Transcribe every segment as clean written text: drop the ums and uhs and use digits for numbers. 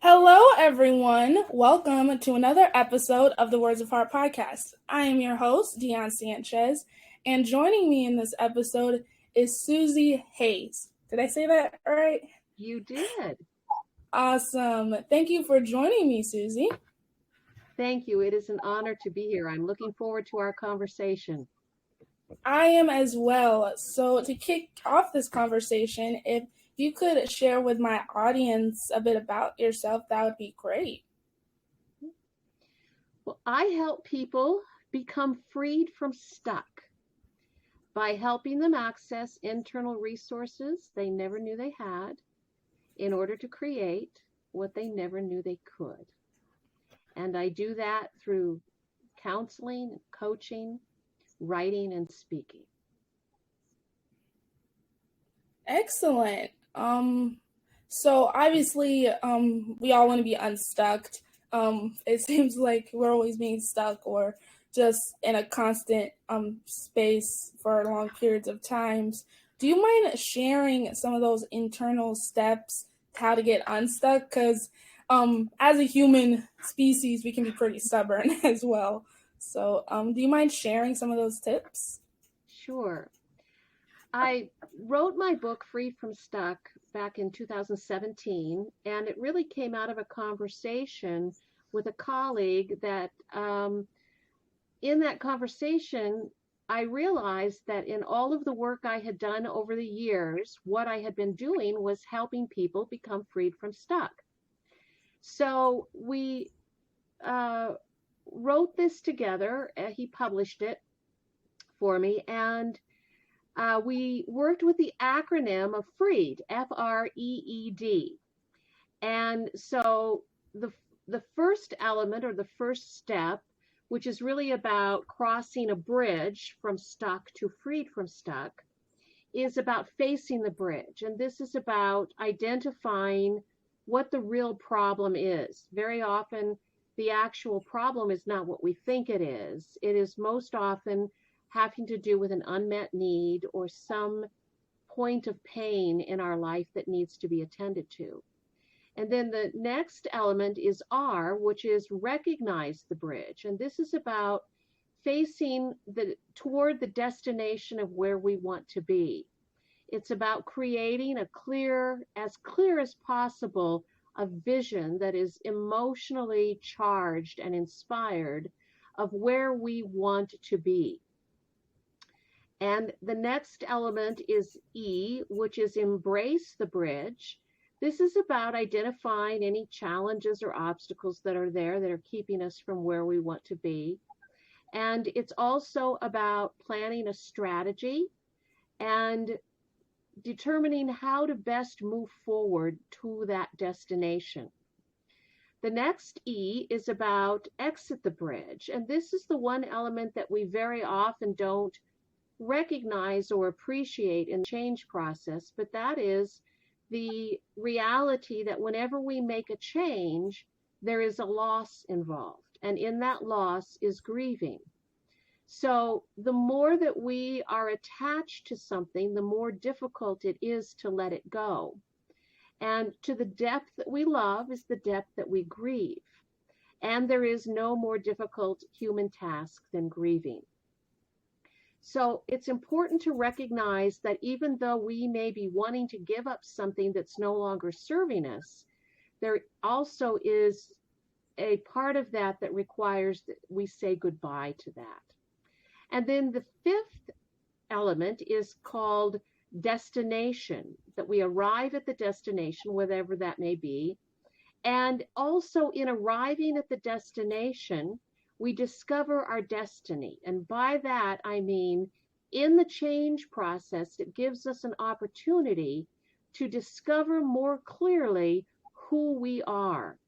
Hello, everyone. Welcome to another episode of the Words of Heart podcast. I am your host, Dion Sanchez, and joining me in this episode is Susie Hayes. Did I say that right? You did. Awesome. Thank you for joining me, Susie. Thank you. It is an honor to be here. I'm looking forward to our conversation. I am as well. So, to kick off this conversation, if you could share with my audience a bit about yourself, that would be great. Well, I help people become freed from stuck by helping them access internal resources they never knew they had in order to create what they never knew they could. And I do that through counseling, coaching, writing, and speaking. Excellent. So obviously, we all want to be unstuck. It seems like we're always being stuck or just in a constant space for long periods of times. Do you mind sharing some of those internal steps how to get unstuck? Because as a human species, we can be pretty stubborn as well. So do you mind sharing some of those tips? Sure. I wrote my book, Free from Stuck, back in 2017, and it really came out of a conversation with a colleague that in that conversation, I realized that in all of the work I had done over the years, what I had been doing was helping people become freed from stuck. So we wrote this together. He published it for me, and we worked with the acronym of FREED, F-R-E-E-D. And so the first element or the first step, which is really about crossing a bridge from stuck to freed from stuck, is about facing the bridge. And this is about identifying what the real problem is. Very often, the actual problem is not what we think it is. It is most often having to do with an unmet need or some point of pain in our life that needs to be attended to. And then the next element is R, which is recognize the bridge. And this is about facing toward the destination of where we want to be. It's about creating as clear as possible, a vision that is emotionally charged and inspired of where we want to be. And the next element is E, which is embrace the bridge. This is about identifying any challenges or obstacles that are there that are keeping us from where we want to be. And it's also about planning a strategy and determining how to best move forward to that destination. The next E is about exit the bridge. And this is the one element that we very often don't recognize or appreciate in the change process, but that is the reality that whenever we make a change, there is a loss involved. And in that loss is grieving. So the more that we are attached to something, the more difficult it is to let it go. And to the depth that we love is the depth that we grieve. And there is no more difficult human task than grieving. So it's important to recognize that even though we may be wanting to give up something that's no longer serving us, there also is a part of that that requires that we say goodbye to that. And then the fifth element is called destination, that we arrive at the destination, whatever that may be. And also in arriving at the destination, we discover our destiny. And by that, I mean, in the change process, it gives us an opportunity to discover more clearly who we are,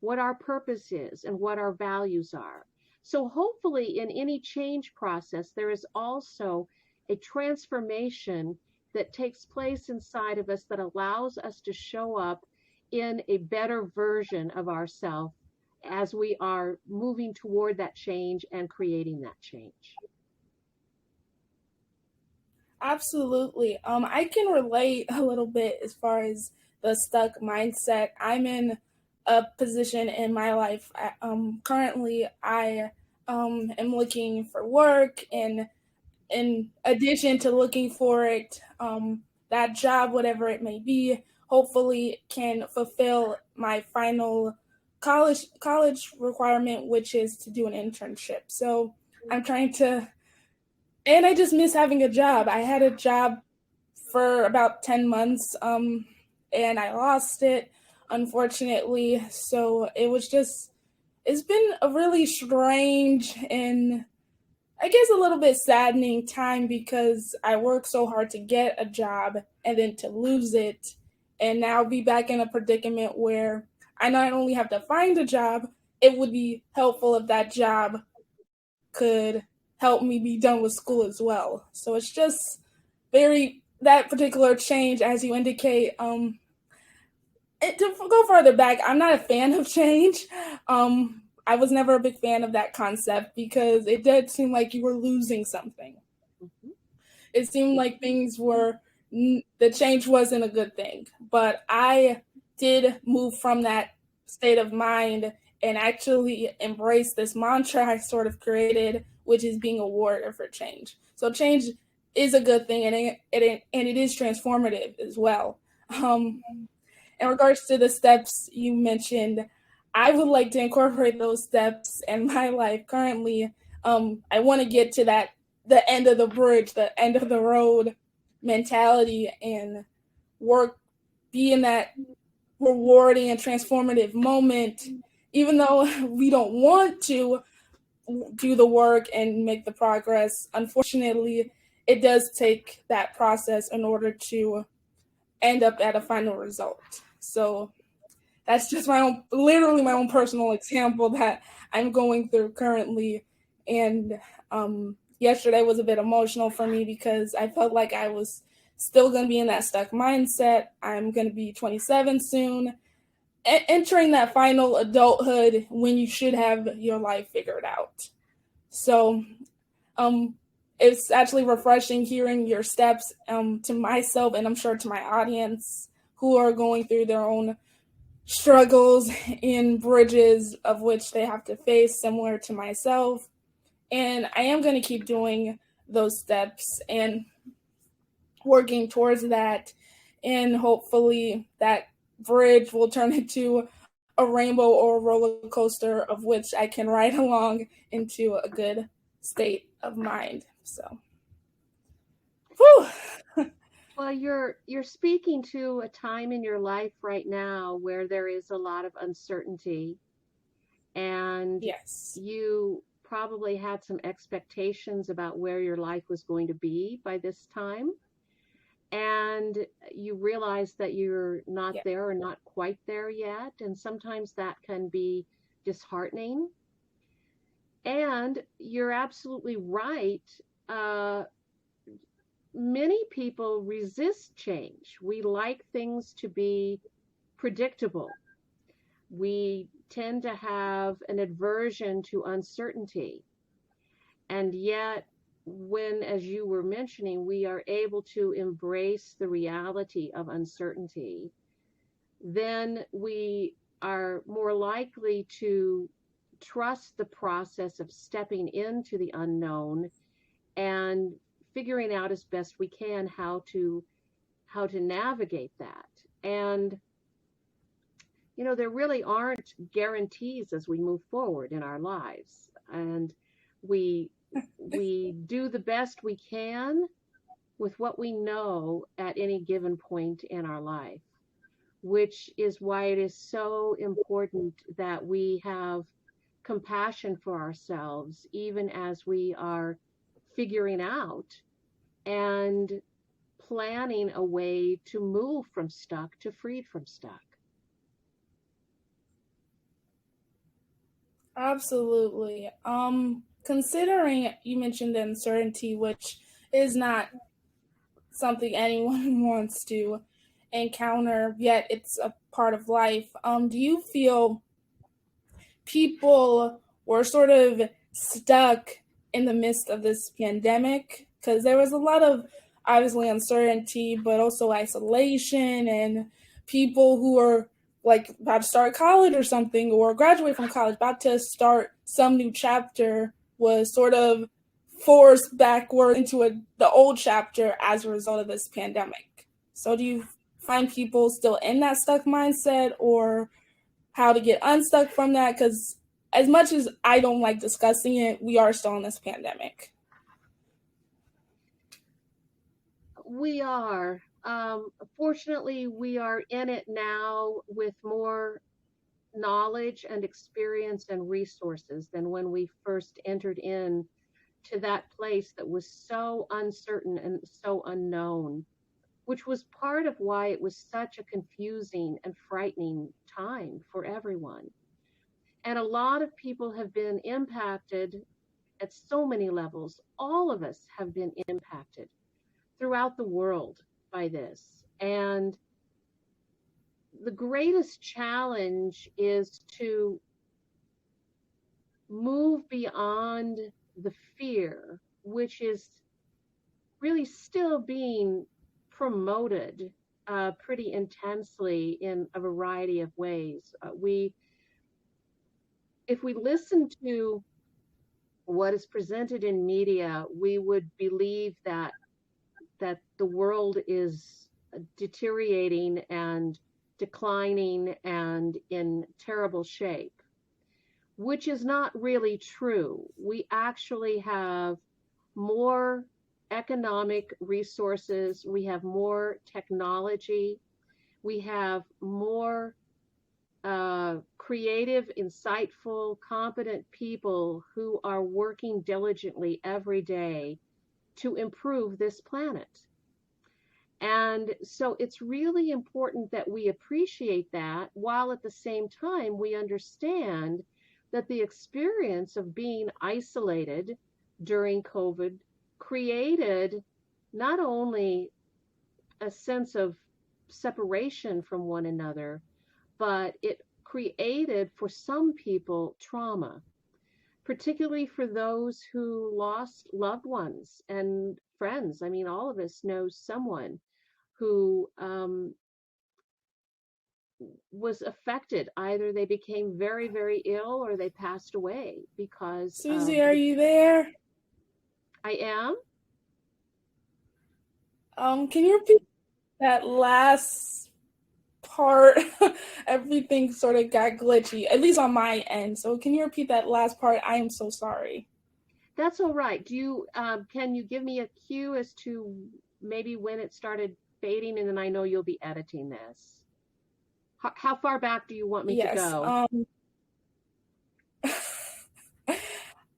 what our purpose is, and what our values are. So hopefully in any change process, there is also a transformation that takes place inside of us that allows us to show up in a better version of ourselves as we are moving toward that change and creating that change. Absolutely. I can relate a little bit as far as the stuck mindset. I'm in a position in my life. Currently, I am looking for work, and in addition to looking for it, that job, whatever it may be, hopefully can fulfill my final college requirement, which is to do an internship. So I'm trying to, and I just miss having a job. I had a job for about 10 months, and I lost it, unfortunately. So it's been a really strange and I guess a little bit saddening time because I worked so hard to get a job and then to lose it and now be back in a predicament where I not only have to find a job, it would be helpful if that job could help me be done with school as well. So it's just very that particular change, as you indicate. To go further back, I'm not a fan of change. I was never a big fan of that concept because it did seem like you were losing something. Mhm. It seemed like things were the change wasn't a good thing. But I did move from that state of mind and actually embrace this mantra I sort of created, which is being a warrior for change. So change is a good thing, and it is transformative as well. Um, in regards to the steps you mentioned, I would like to incorporate those steps in my life currently. I want to get to the end of the bridge, the end of the road mentality, and work, be in that rewarding and transformative moment, even though we don't want to do the work and make the progress. Unfortunately, it does take that process in order to end up at a final result. So that's just literally my own personal example that I'm going through currently. And yesterday was a bit emotional for me because I felt like I was still going to be in that stuck mindset. I'm going to be 27 soon, entering that final adulthood when you should have your life figured out. So um, it's actually refreshing hearing your steps to myself, and I'm sure to my audience who are going through their own struggles and bridges of which they have to face, similar to myself. And I am going to keep doing those steps and working towards that. And hopefully that bridge will turn into a rainbow or a roller coaster of which I can ride along into a good state of mind. So, whew. Well, you're speaking to a time in your life right now where there is a lot of uncertainty, and Yes. you probably had some expectations about where your life was going to be by this time, and you realize that you're not Yeah. there or not quite there yet, and sometimes that can be disheartening. And you're absolutely right. Uh, Many people resist change. We like things to be predictable. We tend to have an aversion to uncertainty. And yet, when, as you were mentioning, we are able to embrace the reality of uncertainty, then we are more likely to trust the process of stepping into the unknown and figuring out as best we can how to navigate that. And there really aren't guarantees as we move forward in our lives, and we we do the best we can with what we know at any given point in our life, which is why it is so important that we have compassion for ourselves even as we are figuring out and planning a way to move from stuck to freed from stuck. Absolutely. Considering you mentioned the uncertainty, which is not something anyone wants to encounter, yet it's a part of life. Do you feel people were sort of stuck in the midst of this pandemic? Because there was a lot of obviously uncertainty, but also isolation and people who are like about to start college or something, or graduate from college, about to start some new chapter, was sort of forced backward into the old chapter as a result of this pandemic. So do you find people still in that stuck mindset, or how to get unstuck from that? Because as much as I don't like discussing it, we are still in this pandemic. We are. Fortunately, we are in it now with more knowledge and experience and resources than when we first entered in to that place that was so uncertain and so unknown, which was part of why it was such a confusing and frightening time for everyone. And a lot of people have been impacted at so many levels. All of us have been impacted throughout the world by this. And the greatest challenge is to move beyond the fear, which is really still being promoted pretty intensely in a variety of ways. If we listen to what is presented in media, we would believe that the world is deteriorating and declining and in terrible shape, which is not really true. We actually have more economic resources, we have more technology, we have more creative, insightful, competent people who are working diligently every day to improve this planet. And so it's really important that we appreciate that, while at the same time we understand that the experience of being isolated during COVID created not only a sense of separation from one another, but it created for some people trauma, particularly for those who lost loved ones and friends. I mean, all of us know someone who was affected. Either they became very, very ill or they passed away because of Susie, are you there? I am. Can you repeat that last part? Everything sort of got glitchy, at least on my end. So can you repeat that last part? I am so sorry. That's all right. Do you can you give me a cue as to maybe when it started fading, and then I know you'll be editing this. How far back do you want me to Yes. go?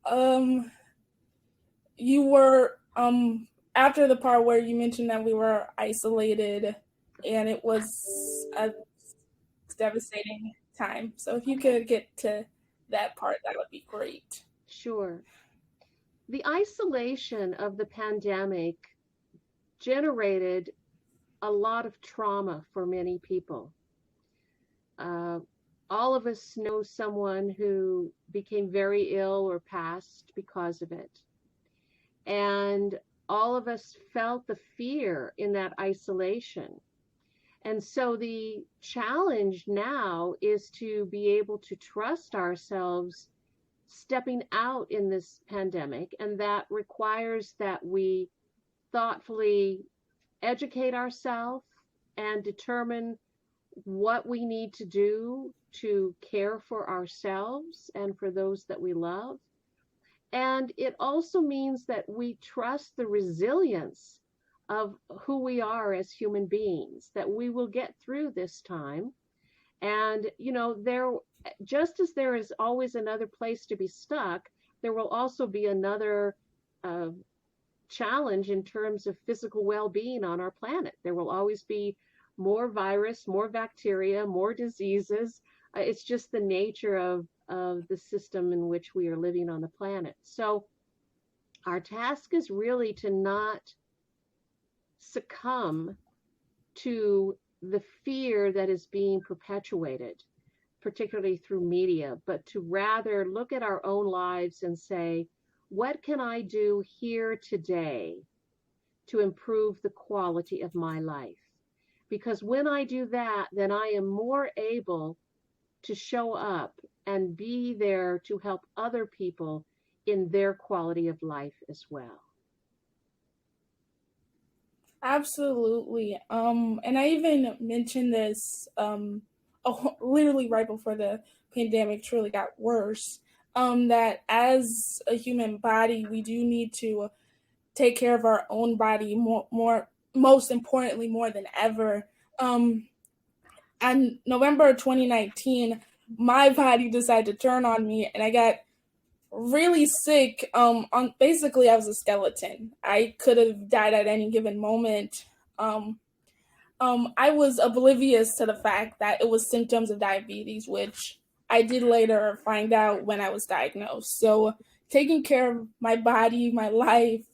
Um, you were after the part where you mentioned that we were isolated, and it was a devastating time. So if you could get to that part, that would be great. Sure. The isolation of the pandemic generated a lot of trauma for many people. Uh, all of us know someone who became very ill or passed because of it. And all of us felt the fear in that isolation. And so the challenge now is to be able to trust ourselves stepping out in this pandemic. And that requires that we thoughtfully educate ourselves and determine what we need to do to care for ourselves and for those that we love. And it also means that we trust the resilience of who we are as human beings, that we will get through this time. And, you know, just as there is always another place to be stuck, there will also be another challenge in terms of physical well-being on our planet. There will always be more virus, more bacteria, more diseases. It's just the nature of the system in which we are living on the planet. So our task is really to not succumb to the fear that is being perpetuated, particularly through media, but to rather look at our own lives and say, what can I do here today to improve the quality of my life? Because when I do that, then I am more able to show up and be there to help other people in their quality of life as well. Absolutely. And I even mentioned this literally right before the pandemic truly got worse. That as a human body, we do need to take care of our own body most importantly, more than ever. Um, and November 2019, my body decided to turn on me, and I got really sick. On basically, I was a skeleton. I could have died at any given moment. Um, I was oblivious to the fact that it was symptoms of diabetes, which I did later find out when I was diagnosed. So, taking care of my body, my life,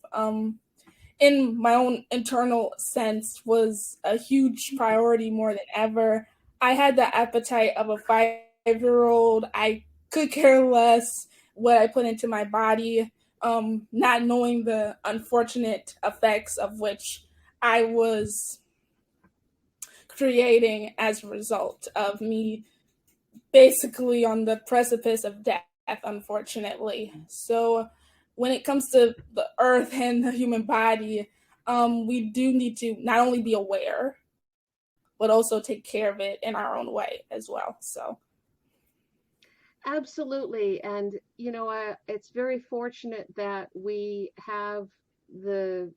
in my own internal sense was a huge priority more than ever. I had the appetite of a 5-year old. I could care less what I put into my body, not knowing the unfortunate effects of which I was creating as a result of me basically on the precipice of death, unfortunately. So, when it comes to the earth and the human body, we do need to not only be aware, but also take care of it in our own way as well. So, Absolutely. And, it's very fortunate that we have the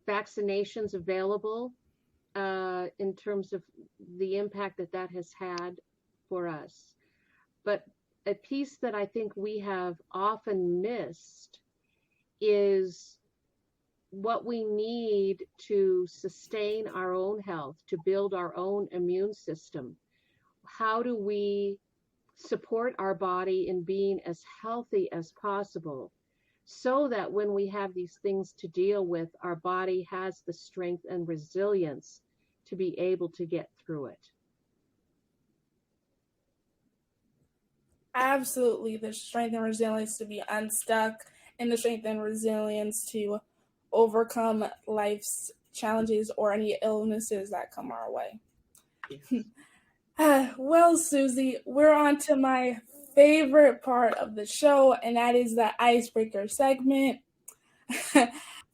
vaccinations available in terms of the impact that that has had for us. But a piece that I think we have often missed is what we need to sustain our own health, to build our own immune system. How do we support our body in being as healthy as possible so that when we have these things to deal with, our body has the strength and resilience to be able to get through it? absolutely, the strength and resilience to be unstuck, and the strength and resilience to overcome life's challenges or any illnesses that come our way. Yes. Well, Susie, we're on to my favorite part of the show, and that is the icebreaker segment.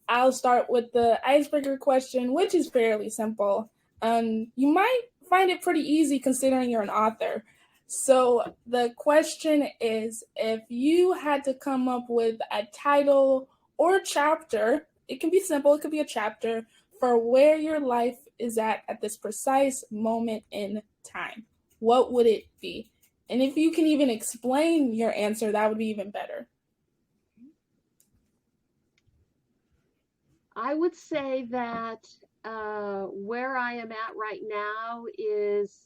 I'll start with the icebreaker question, which is fairly simple. You might find it pretty easy considering you're an author. So, the question is if you had to come up with a title or chapter, it can be simple, it could be a chapter, for where your life is at this precise moment in time, what would it be? And if you can even explain your answer, that would be even better. I would say that where I am at right now is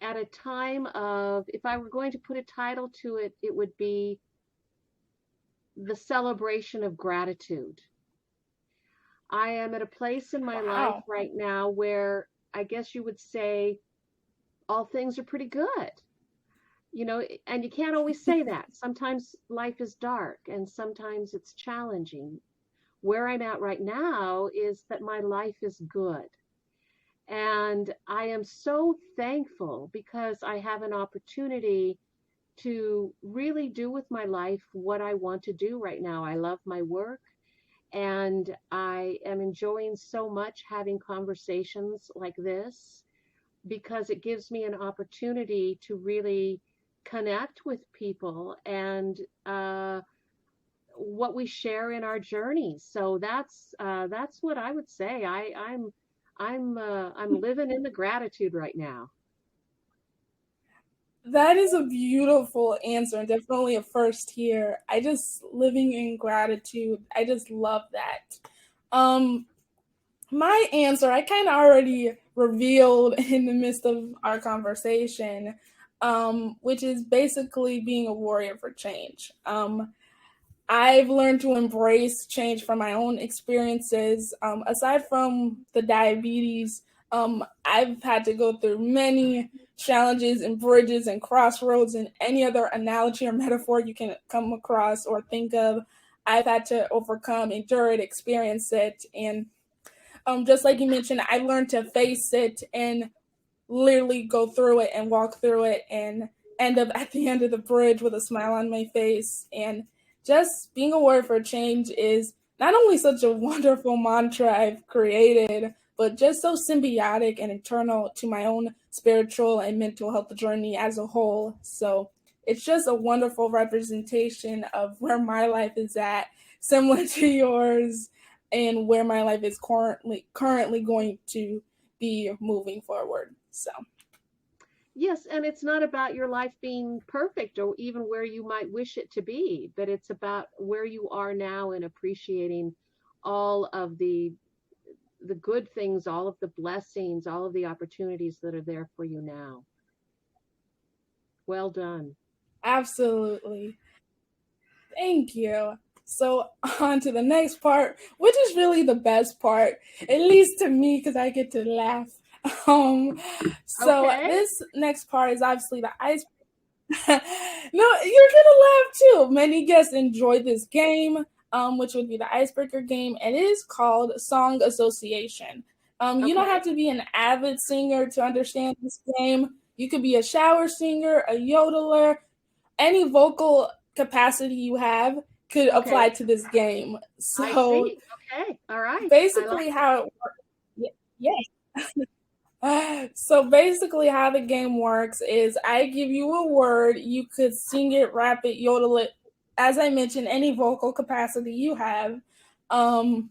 at a time of, if I were going to put a title to it, it would be the celebration of gratitude. I am at a place in my life Wow. right now where I guess you would say all things are pretty good. And you can't always say that. Sometimes life is dark and sometimes it's challenging. Where I'm at right now is that my life is good. And I am so thankful because I have an opportunity to really do with my life what I want to do right now. I love my work and I am enjoying so much having conversations like this because it gives me an opportunity to really connect with people and what we share in our journeys. So that's what I would say. I'm living in the gratitude right now. That is a beautiful answer and definitely a first here. I just living in gratitude. I just love that. Um, my answer, I kind of already revealed in the midst of our conversation, which is basically being a warrior for change. I've learned to embrace change from my own experiences. Aside from the diabetes, I've had to go through many challenges and bridges and crossroads and any other analogy or metaphor you can come across or think of. I've had to overcome, endure it, experience it, and just like you mentioned, I learned to face it and literally go through it and walk through it and end up at the end of the bridge with a smile on my face. And just being aware for change is not only such a wonderful mantra I've created, but just so symbiotic and internal to my own spiritual and mental health journey as a whole. So it's just a wonderful representation of where my life is at, similar to yours, and where my life is currently going to be moving forward. So Yes, and it's not about your life being perfect or even where you might wish it to be, but it's about where you are now and appreciating all of the good things, all of the blessings, all of the opportunities that are there for you now. Well done. absolutely. Thank you. So on to the next part, which is really the best part, at least to me, because I get to laugh. Um, so Okay. this next part is obviously the ice. No, you're gonna laugh too. Many guests enjoy this game, which would be the icebreaker game, and it is called Song Association. You don't Okay. have to be an avid singer to understand this game. You could be a shower singer, a yodeler, any vocal capacity you have could apply Okay. to this game. I So see. Okay. All right. I like basically, it. how it works, yes. So basically, how the game works is I give you a word. You could sing it, rap it, yodel it. As I mentioned, any vocal capacity you have. Um,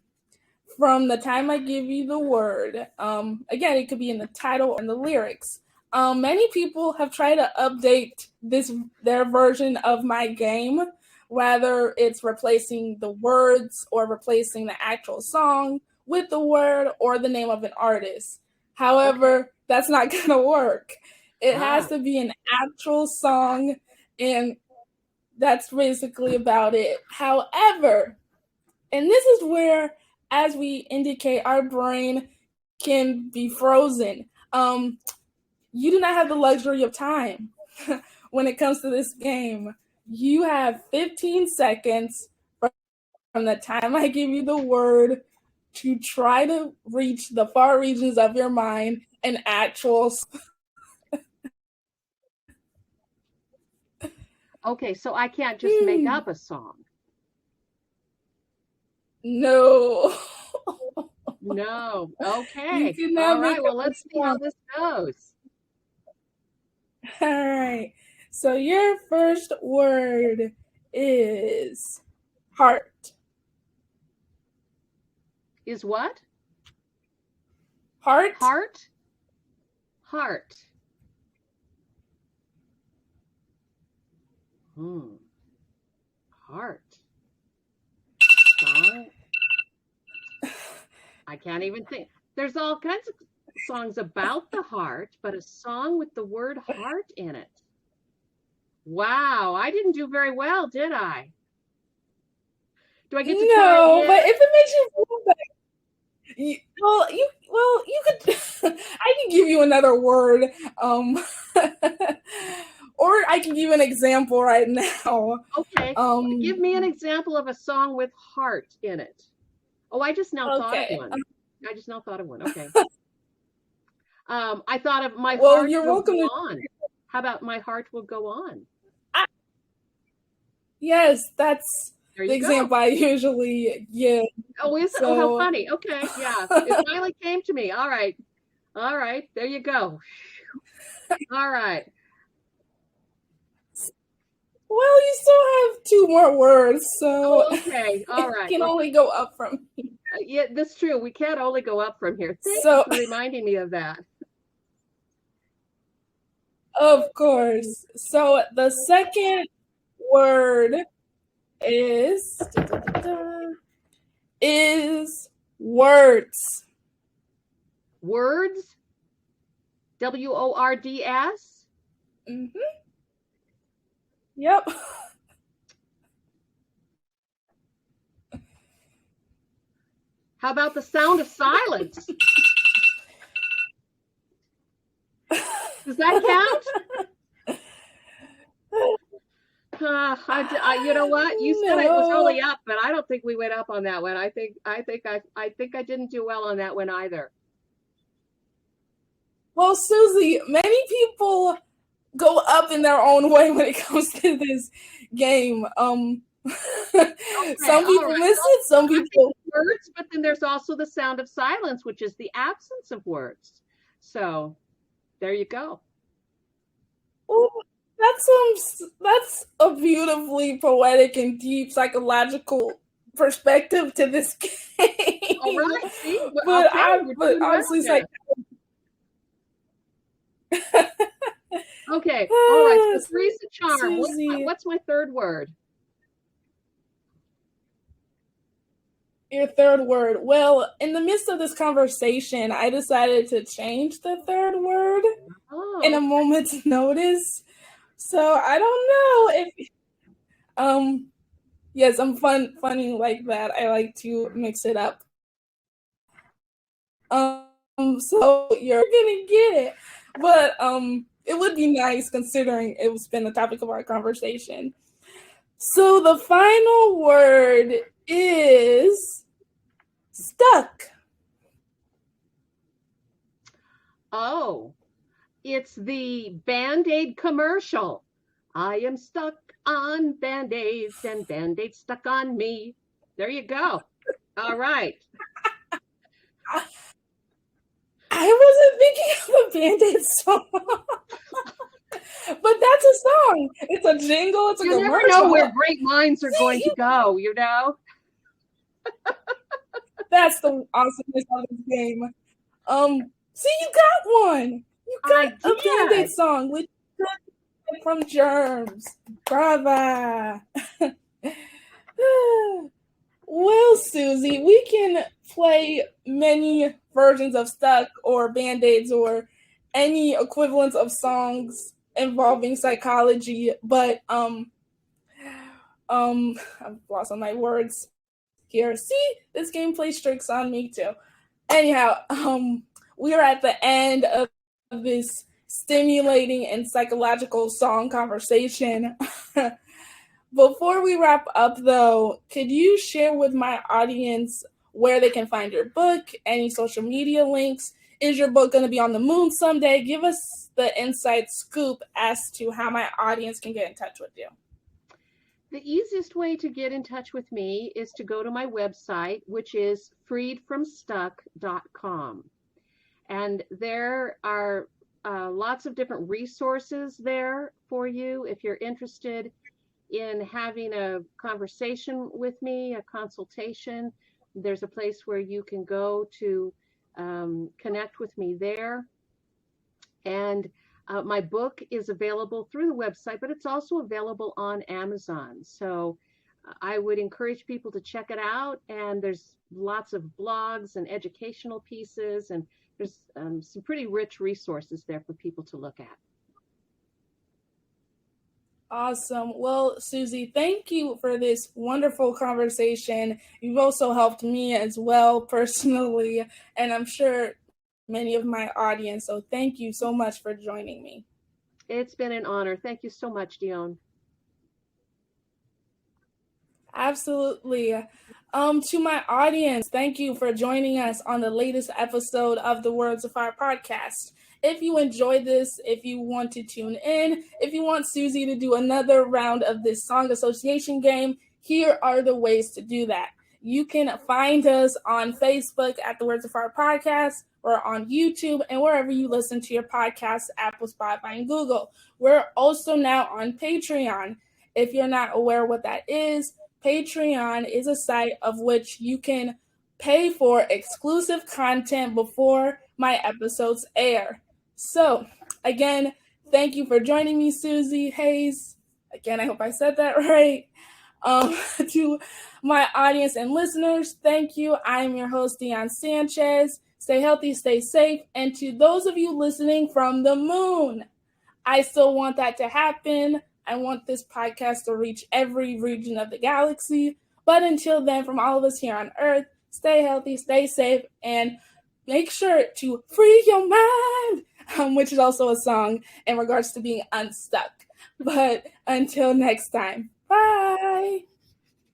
from the time I give you the word. Again, it could be in the title or in the lyrics. Many people have tried to update their version of my game, whether it's replacing the words or replacing the actual song with the word or the name of an artist. Okay. However, that's not gonna work. It has Ah, to be an actual song, and that's basically about it. However, and this is where, as we indicate, our brain can be frozen. You do not have the luxury of time when it comes to this game. You have 15 seconds from the time I give you the word to try to reach the far regions of your mind an actual. okay. So I can't just make up a song. No. No. You Okay. All cannot make right. up Well, a let's see how song. this goes. All right. So your first word is heart. Is what? Heart? Heart? Heart. Hmm. Heart. Song. I can't even think. There's all kinds of songs about the heart, but a song with the word heart in it. Wow, I didn't do very well, did I? Do I get to try No, but again? if it makes you feel better, you could. I can give you another word, um, or I can give you an example right now. Okay, give me an Um, example of a song with heart in it. Oh, I just now thought of okay. one. I just now thought of one. Okay. I thought of my Well, heart you're will go welcome to. on. How about my heart will go on? I, yes, that's There the you go. example I usually give. Oh, is it? Oh, how So, funny. Okay, yeah. It finally came to me. All right. All right. There you go. All right. well, you still have two more words, so Oh, okay. All it right. can Well, only go up from here. yeah, that's true. We can't only go up from here. Thank you So, for reminding me of that. of course. So, the second word is is words. Words, WORDS. Mm-hmm. Yep. How about the sound of silence? Does that count? You know what? You said it was No. really up, but I don't think we went up on that one. I think I didn't do well on that one either. Well, Susie, many people go up in their own way when it comes to this game. Okay, Some all people right. miss it, some I think people. words, but then there's also the sound of silence, which is the absence of words. So there you go. Ooh, that's a beautifully poetic and deep psychological perspective to this All game. right. See, okay, we're But doing well honestly, then. Okay, all right. So three's the charm. Susie, What's my third word? your third word. Well, in the midst of this conversation, I decided to change the third word in a Oh, moment's notice. So I don't know if yes, I'm funny like that. I like to mix it up. So you're gonna get it. But it would be nice considering it's been the topic of our conversation. So the final word is stuck. oh, it's the Band-Aid commercial. I am stuck on Band-Aids and Band-Aids stuck on me. There you go. All right. I wasn't thinking of a Band-Aid song. But that's a song. It's a jingle. It's a You never know where commercial. great minds are going to See, go, you know? that's the awesomeness of this game. See, you got one. You I got a Band-Aid did. song with from Germs. Brava. Well, Susie, we can play many versions of Stuck or Band-Aids or any equivalents of songs involving psychology, but I've lost all my words here. See, this game plays tricks on me too. Anyhow, we are at the end of this stimulating and psychological song conversation. Before we wrap up, though, could you share with my audience where they can find your book, any social media links? Is your book going to be on the moon someday? Give us the inside scoop as to how my audience can get in touch with you. The easiest way to get in touch with me is to go to my website, which is freedfromstuck.com. And there are lots of different resources there for you if you're interested in having a conversation with me, a consultation. There's a place where you can go to connect with me there. And my book is available through the website, but it's also available on Amazon. So I would encourage people to check it out. And there's lots of blogs and educational pieces, and there's some pretty rich resources there for people to look at. Awesome. Well, Susie, thank you for this wonderful conversation. You've also helped me as well personally, and I'm sure many of my audience. So thank you so much for joining me. It's been an honor. Thank you so much, Dion. Absolutely. To my audience, thank you for joining us on the latest episode of the Words of Fire podcast. If you enjoyed this, if you want to tune in, if you want Susie to do another round of this song association game, here are the ways to do that. You can find us on Facebook at the Words of Fire podcast, or on YouTube, and wherever you listen to your podcasts, Apple, Spotify, and Google. We're also now on Patreon. If you're not aware what that is, Patreon is a site of which you can pay for exclusive content before my episodes air. So, again, thank you for joining me, Susie Hayes. Again, I hope I said that right. To my audience and listeners, thank you. I'm your host, Dion Sanchez. Stay healthy, stay safe. And to those of you listening from the moon, I still want that to happen. I want this podcast to reach every region of the galaxy. But until then, from all of us here on Earth, stay healthy, stay safe, and make sure to free your mind, which is also a song in regards to being unstuck. But until next time, bye.